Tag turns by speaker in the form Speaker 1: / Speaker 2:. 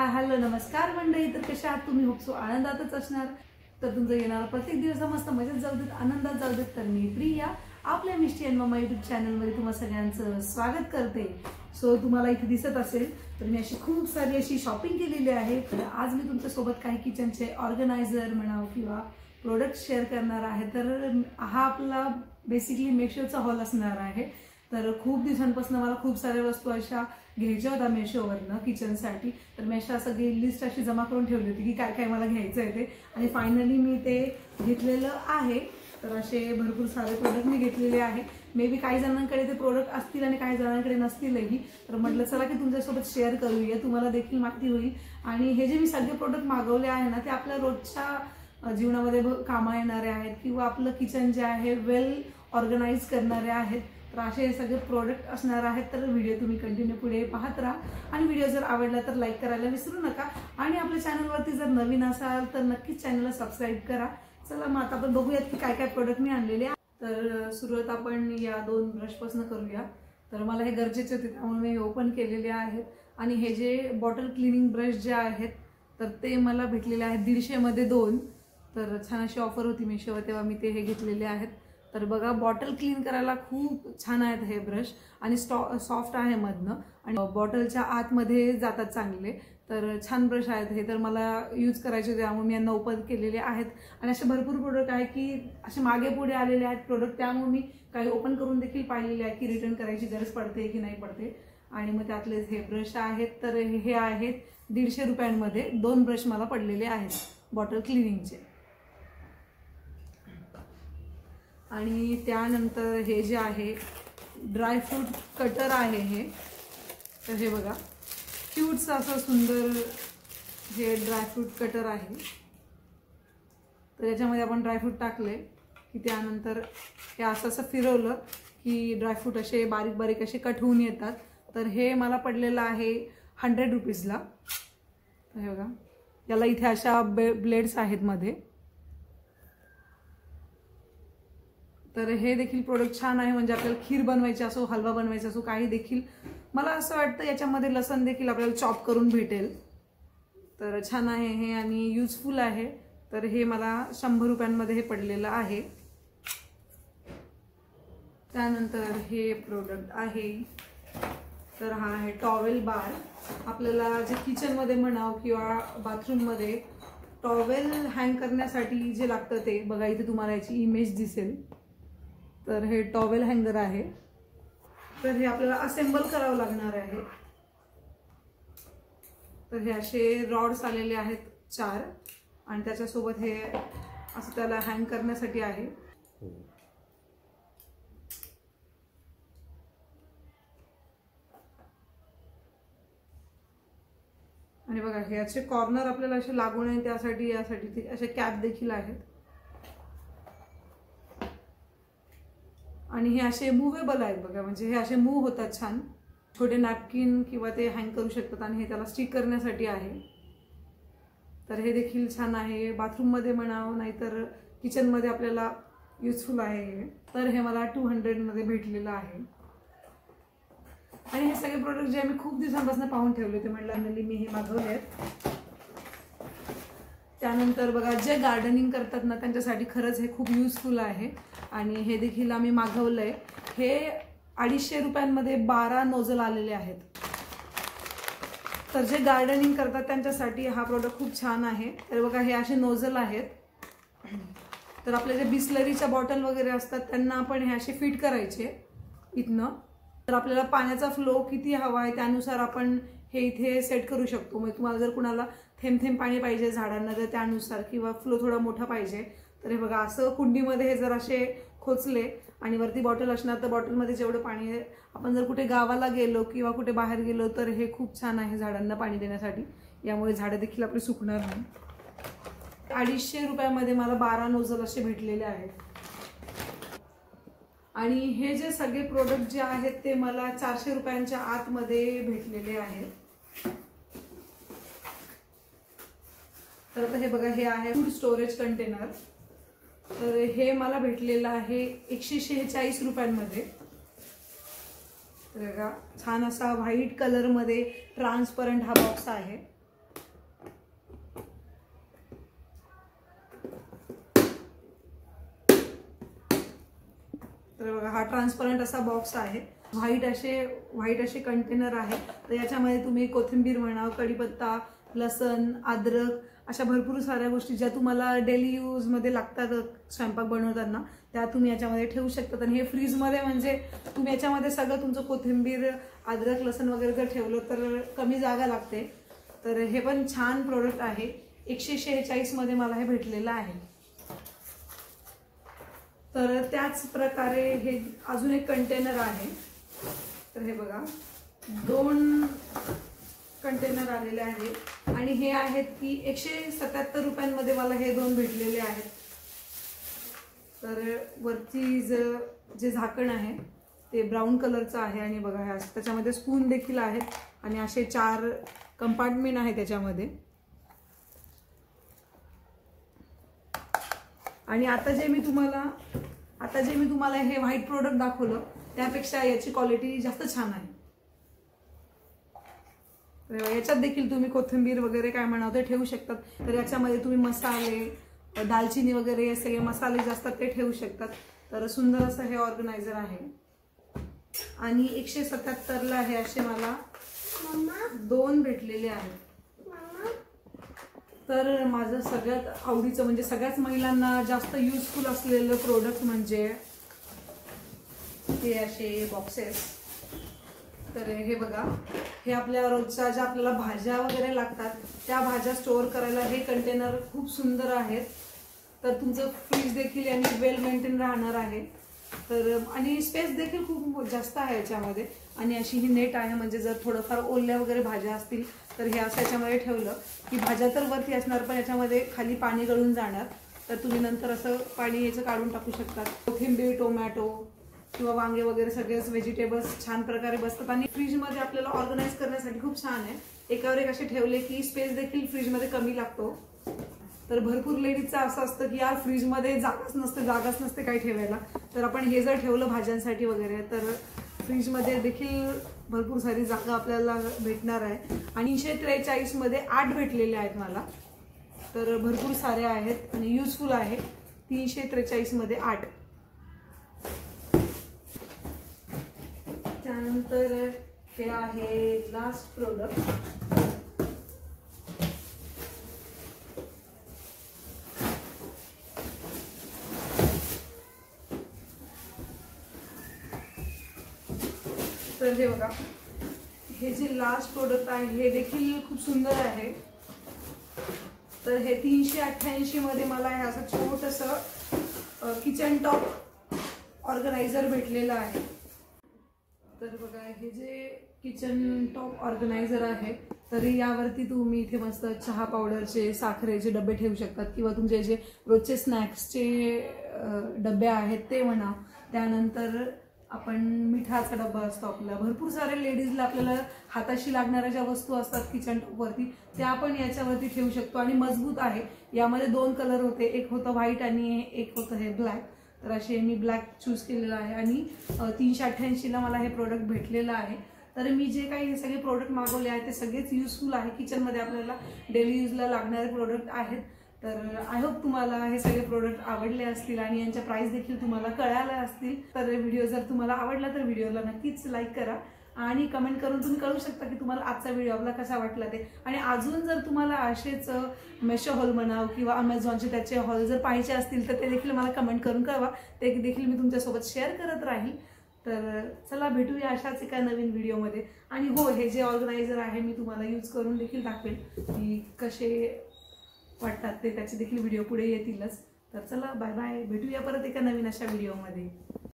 Speaker 1: Hello नमस्कार मंडळी, तर कशा आहात तुम्ही? होप सो आनंदातच असणार. तर तुमचं येणारा प्रत्येक दिवस मस्त मजेत जाऊ देत, आनंदात जाऊ देत. तर मी प्रिया आपल्या मिष्टी अँड मम्मा यूट्यूब चॅनलमध्ये तुम्हा सगळ्यांचं स्वागत करते. सो तुम्हाला इथे दिसत असेल तर मी अशी खूप सारी अशी शॉपिंग केलेली आहे. तर आज मी तुमच्यासोबत काही किचनचे ऑर्गनायझर म्हणावं किंवा प्रोडक्ट शेअर करणार आहे. तर हा आपला बेसिकली मेशोचा हॉल असणार आहे. तर खूप दिवसांपासून मला खूप साऱ्या वस्तू अशा घ्यायच्या होत्या मेशोवरनं किचनसाठी. तर मी अशा सगळी लिस्ट अशी जमा करून ठेवली होती की काय काय मला घ्यायचं आहे ते, आणि फायनली मी ते घेतलेलं आहे. तर असे भरपूर सारे प्रोडक्ट मी घेतलेले आहे. मे बी काही जणांकडे ते प्रोडक्ट असतील आणि काही जणांकडे नसतीलही. तर म्हटलं चला की तुमच्यासोबत शेअर करूया, तुम्हाला देखील माहिती होईल. आणि हे जे मी सगळे प्रोडक्ट मागवले आहे ना, ते आपल्या रोजच्या जीवनामध्ये कामा येणारे आहेत किंवा आपलं किचन जे आहे वेल ऑर्गनाइज करणारे आहेत. तर असे सगळे प्रोडक्ट असणार आहेत. तर व्हिडिओ तुम्ही कंटिन्यू पुढे पाहत राहा. आणि व्हिडिओ जर आवडला तर लाईक करायला विसरू नका. आणि आपल्या चॅनलवरती जर नवीन असाल तर नक्कीच चॅनलला सबस्क्राईब करा. चला मग आता आपण बघूयात की काय काय प्रोडक्ट मी आणलेले. तर सुरुवात आपण या 2 ब्रशपासून करूया. तर मला हे गरजेचे होते त्यामुळे मी ओपन केलेले आहेत. आणि हे जे बॉटल क्लिनिंग ब्रश जे आहेत तर ते मला भेटलेले आहेत 150 मध्ये 2. तर छान अशी ऑफर होती मेशोवर, तेव्हा मी ते हे घेतलेले आहेत. तर बघा, बॉटल क्लीन करायला खूप छान आहेत हे ब्रश. आणि सॉफ्ट आहे मधनं, आणि बॉटलच्या आतमध्ये जातात चांगले. तर छान ब्रश आहेत हे. तर मला यूज करायचे होते त्यामुळे मी यांना ओपन केलेले आहेत. आणि असे भरपूर प्रोडक्ट आहे की असे मागे पुढे आलेले आहेत प्रोडक्ट, त्यामुळे मी काही ओपन करून देखील पाहिलेले आहे की रिटर्न करायची गरज पडते की नाही पडते. आणि मग त्यातलेच हे ब्रश आहेत. तर हे आहेत 150 रुपयांमध्ये 2 ब्रश मला पडलेले आहेत बॉटल क्लिनिंगचे. आणि त्यानंतर हे जे आहे ड्रायफ्रूट कटर आहे हे. तर हे बघा, क्यूटचं असं सुंदर हे ड्रायफ्रूट कटर आहे. तर याच्यामध्ये आपण ड्रायफ्रूट टाकले की त्यानंतर हे असं फिरवलं की ड्रायफ्रूट असे बारीक बारीक असे कट होऊन येतात. तर हे मला पडलेलं आहे 100 रुपीजला. तर हे बघा, याला इथे अशा ब्लेड्स आहेत मध्ये. तर हे देखील प्रोडक्ट छान आहे. म्हणजे आपल्याला खीर बनवायची असो, हलवा बनवायचा असो, काही देखील मला असं वाटतं याच्यामध्ये लसण देखील आपल्याला चॉप करून भेटेल. तर छान आहे हे आणि यूजफुल आहे. तर हे मला 100 रुपयांमध्ये हे पडलेलं आहे. त्यानंतर हे प्रोडक्ट आहे. तर हा आहे टॉवेल बार. आपल्याला जे किचनमध्ये म्हणावं किंवा बाथरूममध्ये टॉवेल हँग करण्यासाठी जे लागतं ते बघा, इथे तुम्हाला याची इमेज दिसेल. तर हे टॉवेल हँगर आहे. तर हे आपल्याला असेंबल करावं लागणार आहे. तर हे असे रॉड्स आलेले आहेत 4, आणि त्याच्यासोबत हे असं त्याला हँग करण्यासाठी आहे. आणि बघा, हे असे कॉर्नर आपल्याला असे लागू नये त्यासाठी यासाठी असे कॅप देखील आहेत. आणि हे असे मूवेबल आहेत बघा, म्हणजे हे असे मूव होतात छान. छोटे नॅपकिन किंवा ते हँग करू शकतात. आणि हे त्याला स्टिक करण्यासाठी आहे. तर हे देखील छान आहे, बाथरूममध्ये म्हणावं नाहीतर किचनमध्ये आपल्याला युजफुल आहे. तर हे मला 200 मध्ये भेटलेलं आहे. आणि हे सगळे प्रोडक्ट जे मी खूप दिवसांपासून पाहून ठेवले ते म्हटलं मी हे मागवले आहेत. त्यानंतर बघा, जे गार्डनिंग करतात ना त्यांच्यासाठी खरंच हे खूप युजफुल आहे. आणि हे देखील आम्ही मागवलंय. हे 250 रुपयांमध्ये 12 नोझल आलेले आहेत. तर जे गार्डनिंग करतात त्यांच्यासाठी हा प्रोडक्ट खूप छान आहे. तर बघा, हे असे नोझल आहेत. तर आपल्या जे बिस्लरीच्या बॉटल वगैरे असतात त्यांना आपण हे असे फिट करायचे इथनं. तर आपल्याला पाण्याचा फ्लो किती हवा आहे त्यानुसार आपण हे इथे सेट करू शकतो. मग तुम्हाला जर कुणाला थेंब थेंब पाणी पाहिजे झाडांना तर त्यानुसार, किंवा फ्लो थोडा मोठा पाहिजे तर हे बघा, असं कुंडीमध्ये हे जर असे खोचले आणि वरती बॉटल असणार तर बॉटलमध्ये जेवढं पाणी आहे, आपण जर कुठे गावाला गेलो किंवा कुठे बाहेर गेलो तर हे खूप छान आहे झाडांना पाणी देण्यासाठी. यामुळे झाडं देखील आपली सुकणार नाही. 250 रुपयामध्ये मला 12 नोझल असे भेटलेले आहेत. आणि हे जे सगळे प्रोडक्ट जे आहेत ते मला 400 रुपयांच्या आतमध्ये भेटलेले आहेत. तर आता हे बघा, हे आहे फूड स्टोरेज कंटेनर. तर हे मला भेटलेलं आहे 146 रुपयांमध्ये. तर बघा, छान असा व्हाईट कलर मध्ये ट्रान्सपरंट हा बॉक्स आहे. तर बघा हा ट्रान्सपरंट असा बॉक्स आहे, व्हाईट असे कंटेनर आहे। तर याच्यामध्ये तुम्ही कोथिंबीर म्हणा, कढीपत्ता, लसण, अद्रक अशा भरपूर साऱ्या गोष्टी ज्या तुम्हाला डेली यूज मध्ये लागतात स्वयंपाक बनवताना त्या तुम्ही याच्यामध्ये ठेवू शकतात। आणि हे फ्रीजमध्ये म्हणजे तुम्ही याच्यामध्ये सगळं तुमचं कोथिंबीर, अद्रक, लसण वगैरे जर ठेवलं तर कमी जागा लागते। तर हे पण छान प्रोडक्ट आहे, 146 मध्ये मला हे भेटलेलं आहे। तर त्याच प्रकारे हे अजून एक कंटेनर आहे। तर हे बघा 2 कंटेनर आलेले आहेत आणि हे आहेत की 177 रुपयांमध्ये मला हे 2 भेटलेले आहेत। तर वरती जे झाकण आहे ते ब्राऊन कलरचं आहे आणि बघा त्याच्यामध्ये स्पून देखील आहेत आणि असे 4 कंपार्टमेंट आहे त्याच्यामध्ये। आणि आता जे मी तुम्हाला हे व्हाईट प्रोडक्ट दाखवलं त्यापेक्षा याची क्वालिटी जास्त छान आहे। याच्यात देखील तुम्ही कोथिंबीर वगैरे काय म्हणावं ते ठेवू शकतात। तर याच्यामध्ये तुम्ही मसाले, दालचिनी वगैरे हे सगळे मसाले जे असतात ते ठेवू शकतात। तर सुंदर असं हे ऑर्गनायझर आहे आणि 177 ला हे असे मला 2 भेटलेले आहेत। तर माझं सगळ्यात आवडीचं म्हणजे सगळ्याच महिलांना जास्त युजफुल असलेलं प्रोडक्ट म्हणजे हे असे बॉक्सेस। तर हे बघा, हे आपल्या रोजच्या ज्या आपल्याला भाज्या वगैरे लागतात त्या भाज्या स्टोअर करायला हे कंटेनर खूप सुंदर आहेत। तर तुमचं फ्रीज देखील यांनी वेल मेंटेन राहणार आहे। तर आणि स्पेस देखील खूप जास्त आहे याच्यामध्ये। आणि अशी ही नेट आहे म्हणजे जर थोडंफार ओल्या वगैरे भाज्या असतील तर हे असं याच्यामध्ये ठेवलं की भाज्या तर वरती असणार पण याच्यामध्ये खाली पाणी गळून जाणार। तर तुम्ही नंतर असं पाणी याचं काढून टाकू शकतात। कोथिंबीर, टोमॅटो किंवा वांगे वगैरे सगळेच व्हेजिटेबल्स छान प्रकारे बसतात आणि फ्रीजमध्ये आपल्याला ऑर्गनाइज करण्यासाठी खूप छान आहे। एकावर एक असे ठेवले की स्पेस देखील फ्रीजमध्ये कमी लागतो। तर भरपूर लेडीजचं असं असतं की यार फ्रीजमध्ये जागाच नसते काही ठेवायला। तर आपण हे जर ठेवलं भाज्यांसाठी वगैरे तर फ्रीजमध्ये देखील भरपूर सारी जागा आपल्याला भेटणार आहे। आणि 143 मध्ये 8 भेटलेले आहेत मला। तर भरपूर सारे आहेत आणि युजफुल आहे। 343 मध्ये 8। त्यानंतर हे आहे लास्ट प्रोडक्ट। तर हे बघा, हे जे लास्ट प्रोडक्ट आहे हे देखील खूप सुंदर आहे। तर हे 388 मध्ये मला हे असं छोटंसं किचन टॉप ऑर्गनायझर भेटलेलं आहे। तर बघा, हे जे किचन टॉप ऑर्गनायझर आहे तर यावरती तुम्ही इथे मस्त चहा पावडरचे, साखरेचे डबे ठेवू शकतात किंवा तुमचे जे रोजचे स्नॅक्सचे डबे आहेत ते म्हणा। त्यानंतर आपण मिठाचा डब्बा असतो आपला, भरपूर सारे लेडीजला आपल्याला हाताशी लागणाऱ्या ज्या वस्तू असतात किचन टॉपवरती त्या आपण याच्यावरती ठेवू शकतो। आणि मजबूत आहे। यामध्ये 2 कलर होते, एक होतं व्हाईट आणि एक होतं हे ब्लॅक। तर असे मी ब्लॅक चूज केलेलं आहे आणि 388 ला मला हे प्रोडक्ट भेटलेलं आहे। तर मी जे काही हे सगळे प्रोडक्ट मागवले आहेत ते सगळेच युजफुल आहे, किचनमध्ये आपल्याला डेली यूजला लागणारे प्रोडक्ट आहेत। तर आय होप तुम्हाला हे सगळे प्रोडक्ट आवडले असतील आणि यांच्या प्राइस देखील तुम्हाला कळायला असतील। तर व्हिडिओ जर तुम्हाला आवडला तर व्हिडिओला नक्कीच लाईक करा आणि कमेंट करून तुम्ही कळू शकता की तुम्हाला आजचा व्हिडिओ आपला कसा वाटला ते। आणि अजून जर तुम्हाला असेच मेशो हॉल म्हणाव किंवा अमेझॉनचे त्याचे हॉल जर पाहिजे असतील तर ते देखील मला कमेंट करून कळवा, ते देखील मी तुमच्यासोबत शेअर करत राहील। तर चला भेटूया अशाच एका नवीन व्हिडिओमध्ये। आणि हो, हे जे ऑर्गनायझर आहे मी तुम्हाला यूज करून देखील दाखवेल की कसे वाटतात ते, त्याचे देखील व्हिडिओ पुढे येतीलच। तर चला बाय बाय, भेटूया परत एका नवीन अशा व्हिडिओमध्ये।